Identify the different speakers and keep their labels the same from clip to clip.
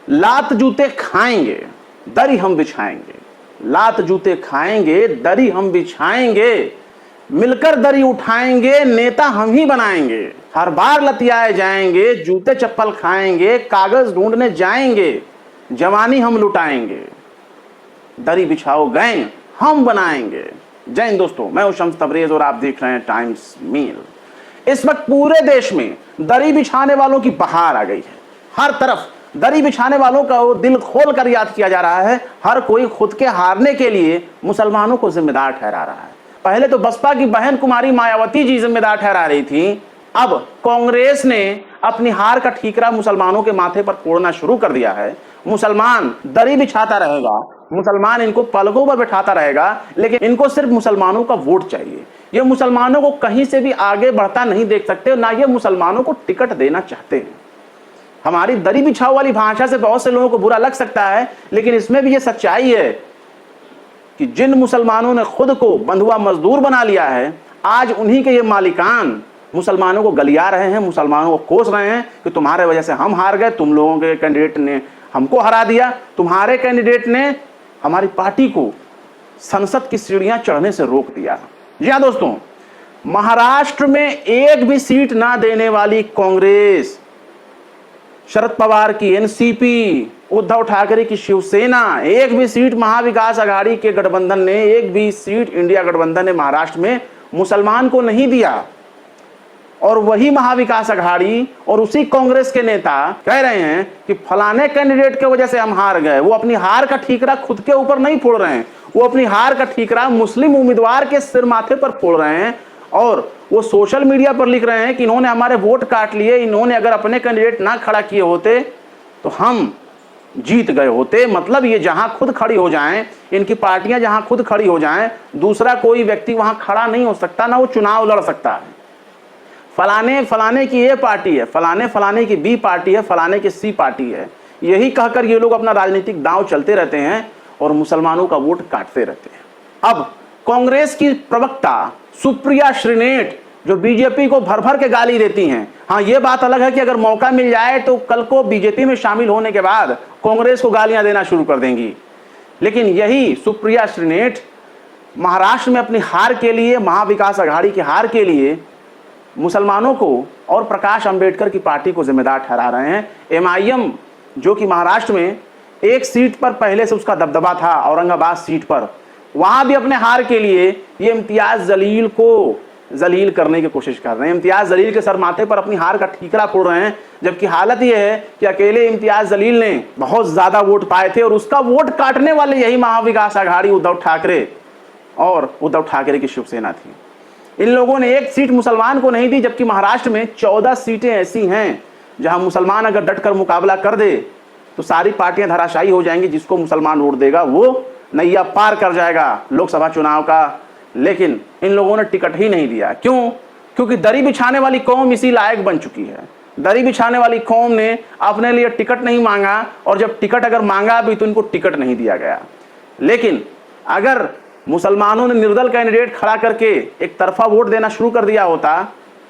Speaker 1: लात जूते खाएंगे, दरी हम बिछाएंगे। लात जूते खाएंगे, दरी हम बिछाएंगे, मिलकर दरी उठाएंगे, नेता हम ही बनाएंगे। हर बार लतियाए जाएंगे, जूते चप्पल खाएंगे, कागज ढूंढने जाएंगे, जवानी हम लुटाएंगे, दरी बिछाओ गैंग हम बनाएंगे। जय हिंद दोस्तों, मैं हूं शम्स तबरेज और आप देख रहे हैं टाइम्स मील। इस वक्त पूरे देश में दरी बिछाने वालों की बहार आ गई है। हर तरफ दरी बिछाने वालों का दिल खोल कर याद किया जा रहा है। हर कोई खुद के हारने के लिए मुसलमानों को जिम्मेदार ठहरा रहा है। पहले तो बसपा की बहन कुमारी मायावती जी जिम्मेदार ठहरा रही थी, अब कांग्रेस ने अपनी हार का ठीकरा मुसलमानों के माथे पर फोड़ना शुरू कर दिया है। मुसलमान दरी बिछाता रहेगा, मुसलमान इनको पलकों पर बैठाता रहेगा, लेकिन इनको सिर्फ मुसलमानों का वोट चाहिए। ये मुसलमानों को कहीं से भी आगे बढ़ता नहीं देख सकते, ना ये मुसलमानों को टिकट देना चाहते हैं। हमारी दरी बिछाओ वाली भाषा से बहुत से लोगों को बुरा लग सकता है, लेकिन इसमें भी ये सच्चाई है कि जिन मुसलमानों ने खुद को बंधुआ मजदूर बना लिया है, आज उन्हीं के ये मालिकान मुसलमानों को गलिया रहे हैं, मुसलमानों को कोस रहे हैं कि तुम्हारे वजह से हम हार गए, तुम लोगों के कैंडिडेट ने हमको हरा दिया, तुम्हारे कैंडिडेट ने हमारी पार्टी को संसद की सीढ़ियां चढ़ने से रोक दिया। जी हाँ दोस्तों, महाराष्ट्र में एक भी सीट ना देने वाली कांग्रेस, शरद पवार की एनसीपी, उद्धव ठाकरे की शिवसेना, एक भी सीट महाविकास आघाड़ी के गठबंधन ने, एक भी सीट इंडिया गठबंधन ने महाराष्ट्र में मुसलमान को नहीं दिया। और वही महाविकास आघाड़ी और उसी कांग्रेस के नेता कह रहे हैं कि फलाने कैंडिडेट के वजह से हम हार गए। वो अपनी हार का ठीकरा खुद के ऊपर नहीं फोड़ रहे हैं, वो अपनी हार का ठीकरा मुस्लिम उम्मीदवार के सिर माथे पर फोड़ रहे हैं। और वो सोशल मीडिया पर लिख रहे हैं कि इन्होंने हमारे वोट काट लिए, इन्होंने अगर अपने कैंडिडेट ना खड़ा किए होते तो हम जीत गए होते। मतलब ये जहां खुद खड़ी हो जाएं, इनकी पार्टियां जहां खुद खड़ी हो जाएं, दूसरा कोई व्यक्ति वहां खड़ा नहीं हो सकता, ना वो चुनाव लड़ सकता है। फलाने फलाने की ए पार्टी है, फलाने फलाने की बी पार्टी है, फलाने की सी पार्टी है, यही कहकर ये लोग अपना राजनीतिक दांव चलते रहते हैं और मुसलमानों का वोट काटते रहते हैं। अब कांग्रेस की प्रवक्ता सुप्रिया श्रीनेट जो बीजेपी को भर भर के गाली देती हैं, हाँ ये बात अलग है कि अगर मौका मिल जाए तो कल को बीजेपी में शामिल होने के बाद कांग्रेस को गालियां देना शुरू कर देंगी, लेकिन यही सुप्रिया श्रीनेट महाराष्ट्र में अपनी हार के लिए, महाविकास आघाड़ी की हार के लिए मुसलमानों को और प्रकाश अंबेडकर की पार्टी को जिम्मेदार ठहरा रहे हैं। एमआईएम जो कि महाराष्ट्र में एक सीट पर पहले से उसका दबदबा था, औरंगाबाद सीट पर, वहां भी अपने हार के लिए ये इम्तियाज जलील को जलील करने की कोशिश कर रहे हैं। इम्तियाज जलील के सर माथे पर अपनी हार का ठीकरा फोड़ रहे हैं, जबकि हालत यह है कि अकेले इम्तियाज जलील ने बहुत ज्यादा वोट पाए थे और उसका वोट काटने वाले यही महाविकास आघाड़ी उद्धव ठाकरे और उद्धव ठाकरे की शिवसेना थी। इन लोगों ने एक सीट मुसलमान को नहीं दी, जबकि महाराष्ट्र में 14 सीटें ऐसी हैं जहां मुसलमान अगर डटकर मुकाबला कर दे तो सारी पार्टियां धराशायी हो जाएंगी। जिसको मुसलमान वोट देगा वो नैया पार कर जाएगा लोकसभा चुनाव का, लेकिन इन लोगों ने टिकट ही नहीं दिया। क्यों? क्योंकि दरी बिछाने वाली कौम इसी लायक बन चुकी है। दरी बिछाने वाली कौम ने अपने लिए टिकट नहीं मांगा, और जब टिकट अगर मांगा भी तो इनको टिकट नहीं दिया गया। लेकिन अगर मुसलमानों ने निर्दल कैंडिडेट खड़ा करके एक तरफा वोट देना शुरू कर दिया होता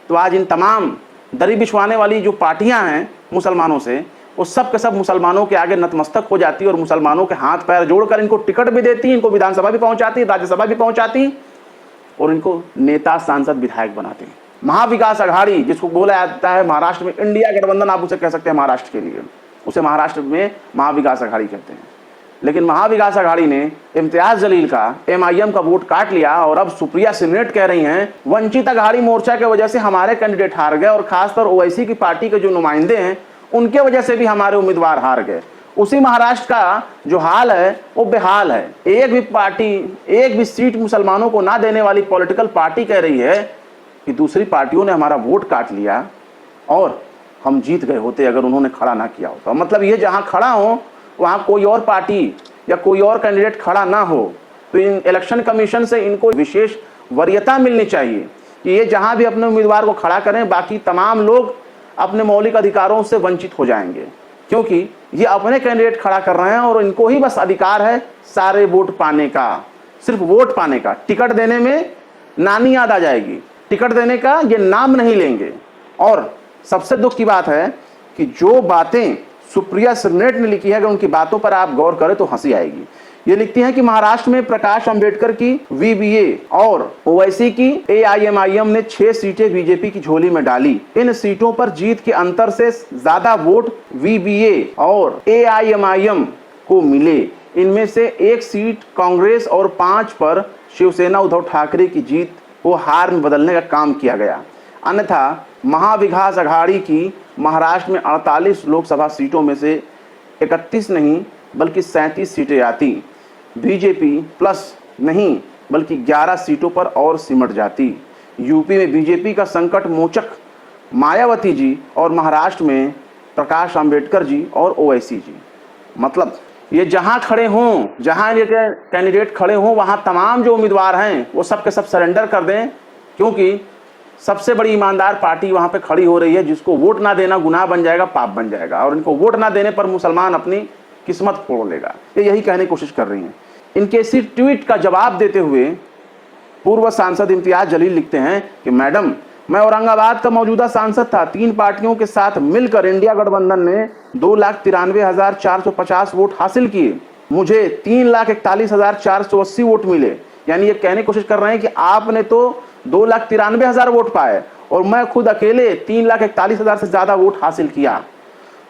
Speaker 1: तो आज इन तमाम दरी बिछवाने वाली जो पार्टियां हैं मुसलमानों से, वो सब के सब मुसलमानों के आगे नतमस्तक हो जाती और मुसलमानों के हाथ पैर जोड़कर इनको टिकट भी देती, इनको विधानसभा भी पहुंचाती, राज्यसभा भी पहुंचाती और इनको नेता, सांसद, विधायक बनाते हैं। महाविकास आघाड़ी जिसको बोला जाता है महाराष्ट्र में इंडिया गठबंधन, आप उसे कह सकते हैं महाराष्ट्र के लिए, उसे महाराष्ट्र में महाविकास आघाड़ी कहते हैं। लेकिन महाविकास आघाड़ी ने इम्तियाज जलील का, एमआईएम का वोट काट लिया और अब सुप्रिया श्रीनेट कह रही हैं वंचित आघाड़ी मोर्चा की वजह से हमारे कैंडिडेट हार गए और खासतौर ओवैसी की पार्टी के जो नुमाइंदे हैं उनके वजह से भी हमारे उम्मीदवार हार गए। उसी महाराष्ट्र का जो हाल है वो बेहाल है। एक भी पार्टी, एक भी सीट मुसलमानों को ना देने वाली पॉलिटिकल पार्टी कह रही है कि दूसरी पार्टियों ने हमारा वोट काट लिया और हम जीत गए होते अगर उन्होंने खड़ा ना किया होता। मतलब ये जहां खड़ा हो वहां कोई और पार्टी या कोई और कैंडिडेट खड़ा ना हो तो इन इलेक्शन कमीशन से इनको विशेष वरीयता मिलनी चाहिए कि ये जहां भी अपने उम्मीदवार को खड़ा करें, बाकी तमाम लोग अपने मौलिक अधिकारों से वंचित हो जाएंगे, क्योंकि ये अपने कैंडिडेट खड़ा कर रहे हैं और इनको ही बस अधिकार है सारे वोट पाने का, सिर्फ वोट पाने का। टिकट देने में नानी याद आ जाएगी, टिकट देने का ये नाम नहीं लेंगे। और सबसे दुख की बात है कि जो बातें सुप्रिया श्रीनेट ने लिखी है, अगर उनकी बातों पर आप गौर करें तो हंसी आएगी। ये लिखती हैं कि महाराष्ट्र में प्रकाश अंबेडकर की VBA और ओवैसी की AIMIM ने 6 सीटें बीजेपी की झोली में डाली। इन सीटों पर जीत के अंतर से ज्यादा वोट VBA और AIMIM को मिले। इनमें से 1 सीट कांग्रेस और 5 पर शिवसेना उद्धव ठाकरे की जीत को हार में बदलने का काम किया गया। अन्यथा महाविकास अघाड़ी की महाराष्ट्र में 48 लोकसभा सीटों में से 31 नहीं बल्कि 37 सीटें आती। बीजेपी प्लस नहीं बल्कि 11 सीटों पर और सिमट जाती। यूपी में बीजेपी का संकट मोचक मायावती जी और महाराष्ट्र में प्रकाश अंबेडकर जी और ओवैसी जी। मतलब ये जहां खड़े हों, जहां ये कैंडिडेट खड़े हों, वहां तमाम जो उम्मीदवार हैं वो सब के सब सरेंडर कर दें, क्योंकि सबसे बड़ी ईमानदार पार्टी वहां पे खड़ी हो रही है, जिसको वोट ना देना गुनाह बन जाएगा, पाप बन जाएगा, और इनको वोट ना देने पर मुसलमान अपनी किस्मत फोड़ लेगा। ये यही कहने की कोशिश कर रही हैं। इनके इसी ट्वीट का जवाब देते हुए पूर्व सांसद इम्तियाज जलील लिखते हैं कि मैडम, मैं औरंगाबाद का मौजूदा सांसद था। 3 पार्टियों के साथ मिलकर इंडिया गठबंधन ने 2,93,450 वोट हासिल किए। मुझे 3,41,480 वोट मिले। यानी ये कहने की कोशिश कर रहे हैं कि आपने तो 2,93,000 वोट पाए और मैं खुद अकेले 3,41,000 से ज्यादा वोट हासिल किया।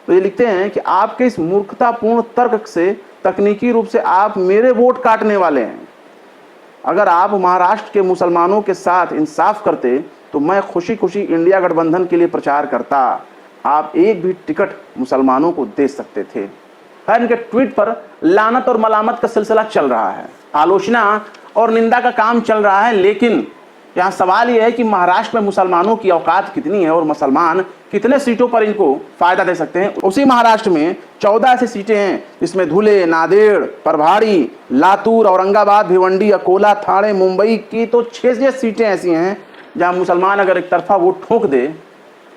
Speaker 1: तो ये लिखते हैं कि आपके इस मूर्खतापूर्ण तर्क से तकनीकी रूप से आप मेरे वोट काटने वाले हैं। अगर आप महाराष्ट्र के मुसलमानों के साथ इंसाफ करते तो मैं खुशी खुशी इंडिया गठबंधन के लिए प्रचार करता। आप एक भी टिकट मुसलमानों को दे सकते थे। खैर, इनके ट्वीट पर लानत और मलामत का सिलसिला चल रहा है, आलोचना और निंदा का काम चल रहा है। लेकिन यहाँ सवाल यह है कि महाराष्ट्र में मुसलमानों की औकात कितनी है और मुसलमान कितने सीटों पर इनको फायदा दे सकते हैं। उसी महाराष्ट्र में 14 ऐसी सीटें हैं जिसमें धुले, नांदेड़, परभाड़ी, लातूर, औरंगाबाद, भिवंडी, अकोला, ठाणे, मुंबई की तो 6 सीटें ऐसी हैं जहां मुसलमान अगर एक तरफा वोट ठोक दे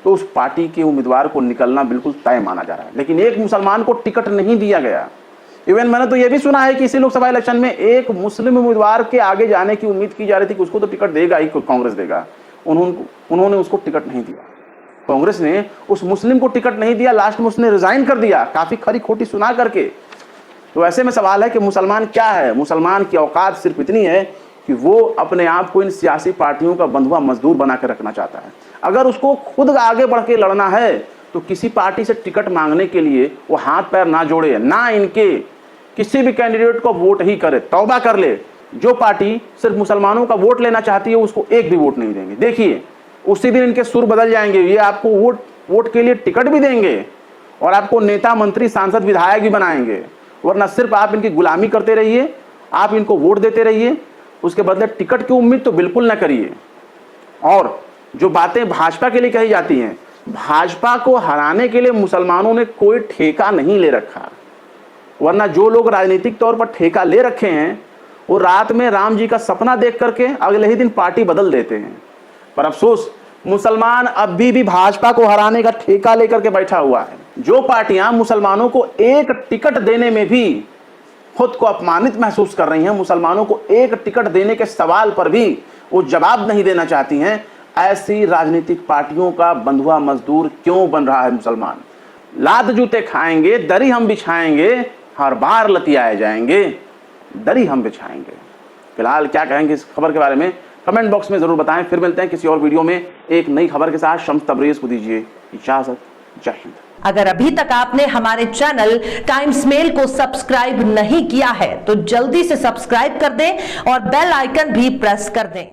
Speaker 1: तो उस पार्टी के उम्मीदवार को निकलना बिल्कुल तय माना जा रहा है। लेकिन एक मुसलमान को टिकट नहीं दिया गया। इवन मैंने तो यह भी सुना है कि इसी लोकसभा इलेक्शन में एक मुस्लिम उम्मीदवार के आगे जाने की उम्मीद की जा रही थी कि उसको तो टिकट देगा ही कांग्रेस देगा। उन्होंने उसको टिकट नहीं दिया। कांग्रेस ने उस मुस्लिम को टिकट नहीं दिया, लास्ट में उसने रिजाइन कर दिया, काफी खरी खोटी सुना करके। तो ऐसे में सवाल है कि मुसलमान क्या है? मुसलमान की औकात सिर्फ इतनी है कि वो अपने आप को इन सियासी पार्टियों का बंधुआ मजदूर बना के रखना चाहता है। अगर उसको खुद आगे बढ़ के लड़ना है तो किसी पार्टी से टिकट मांगने के लिए वो हाथ पैर ना जोड़े, ना इनके किसी भी कैंडिडेट को वोट ही करे, तौबा कर ले। जो पार्टी सिर्फ मुसलमानों का वोट लेना चाहती है उसको एक भी वोट नहीं देंगे। देखिए, उसी दिन इनके सुर बदल जाएंगे। ये आपको वोट के लिए टिकट भी देंगे और आपको नेता, मंत्री, सांसद, विधायक भी बनाएंगे। वरना सिर्फ आप इनकी गुलामी करते रहिए, आप इनको वोट देते रहिए, उसके बदले टिकट की उम्मीद तो बिल्कुल ना करिए। और जो बातें भाजपा के लिए कही जाती हैं, भाजपा को हराने के लिए मुसलमानों ने कोई ठेका नहीं ले रखा। वरना जो लोग राजनीतिक तौर पर ठेका ले रखे हैं वो रात में राम जी का सपना देख करके अगले ही दिन पार्टी बदल देते हैं। पर अफसोस, मुसलमान अभी भी भाजपा को हराने का ठेका लेकर के बैठा हुआ है। जो पार्टियां मुसलमानों को एक टिकट देने में भी खुद को अपमानित महसूस कर रही हैं, मुसलमानों को एक टिकट देने के सवाल पर भी वो जवाब नहीं देना चाहती हैं, ऐसी राजनीतिक पार्टियों का बंधुआ मजदूर क्यों बन रहा है मुसलमान? लात जूते खाएंगे, दरी हम बिछाएंगे, हर बार लतियाए जाएंगे, दरी हम बिछाएंगे। फिलहाल क्या कहेंगे इस खबर के बारे में कमेंट बॉक्स में जरूर बताएं। फिर मिलते हैं किसी और वीडियो में एक नई खबर के साथ। शम्स तबरेज को दीजिए इजाजत। जय हिंद।
Speaker 2: अगर अभी तक आपने हमारे चैनल टाइम्स मेल को सब्सक्राइब नहीं किया है तो जल्दी से सब्सक्राइब कर दें और बेल आइकन भी प्रेस कर दें।